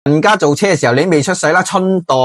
人家做車嘅時候你未出世啦，春代。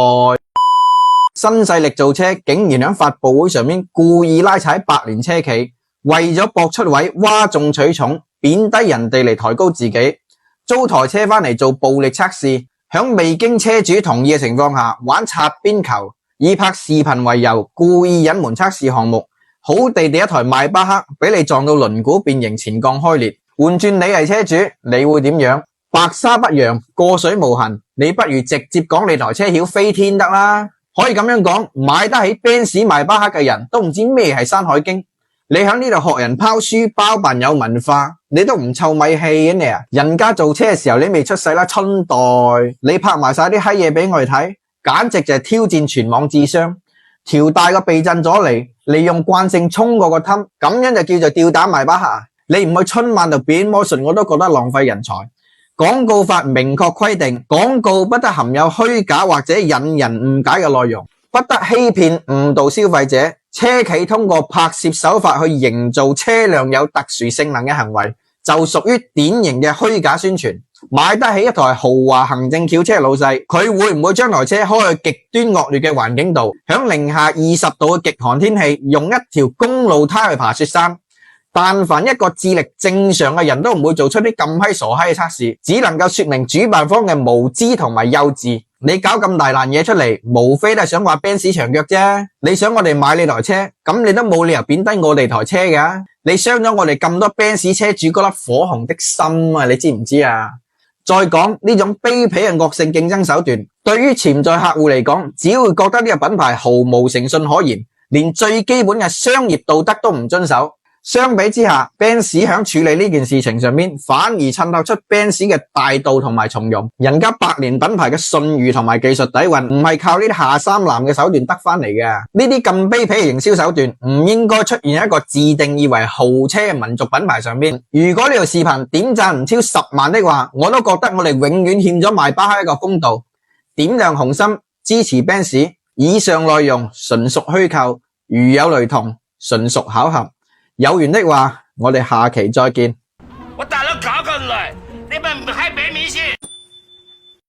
新勢力造車竟然喺發佈會上面故意拉踩百年車企，為咗搏出位，嘩眾取寵，貶低人哋嚟抬高自己，租台車翻嚟做暴力測試，響未經車主同意嘅情況下玩擦邊球，以拍視頻為由故意隱瞞測試項目，好地地一台邁巴赫俾你撞到輪毂變形，前槓開裂。換轉你係車主，你會點樣？白沙不揚，過水無痕，你不如直接講你台車曉飛天得啦。可以咁樣講，買得起 Benz 邁巴赫嘅人都唔知咩係山海經。你喺呢度學人拋書包扮有文化，你都唔臭米氣嘅你啊！人家做車嘅時候你未出世啦，春代，你拍埋晒啲閪嘢俾我哋睇，簡直就係挑戰全網智商。調大個避震阻嚟，利用慣性衝過個氹，咁樣就叫做吊打邁巴赫。你唔去春晚度表演魔術，我都覺得浪費人才。廣告法明確規定，廣告不得含有虛假或者引人誤解嘅內容，不得欺騙誤導消費者。車企通過拍攝手法去營造車輛有特殊性能嘅行為，就屬於典型嘅虛假宣傳。買得起一台豪華行政轎車嘅老細，佢會唔會將台車開去極端惡劣嘅環境度，響零下20度嘅極寒天氣，用一條公路胎去爬雪山？但凡一個智力正常嘅人都唔會做出啲咁閪傻閪嘅測試，只能夠說明主辦方嘅無知同埋幼稚。你搞咁大爛嘢出嚟，無非都係想話 Benz 長腳啫。你想我哋買你台車，咁你都冇理由貶低我哋台車㗎。你傷咗我哋咁多 Benz 車主嗰粒火紅的心啊！你知唔知啊？再講呢種卑鄙嘅惡性競爭手段，對於潛在客戶嚟講，只會覺得呢個品牌毫無誠信可言，連最基本嘅商業道德都唔遵守。相比之下 Benz 喺處理呢件事情上面，反而襯透出 Benz 嘅大度同埋從容。人家百年品牌嘅信譽同埋技術底蘊，唔係靠呢啲下三濫嘅手段得翻嚟嘅。呢啲咁卑鄙嘅營銷手段，唔應該出現喺一個自定義為豪車嘅民族品牌上面。如果呢條視頻點讚唔超10萬的話，我都覺得我哋永遠欠咗邁巴赫一個公道。點亮紅心，支持 Benz。以上內容純屬虛構，如有雷同，純屬巧合。有緣的話，我哋下期再見。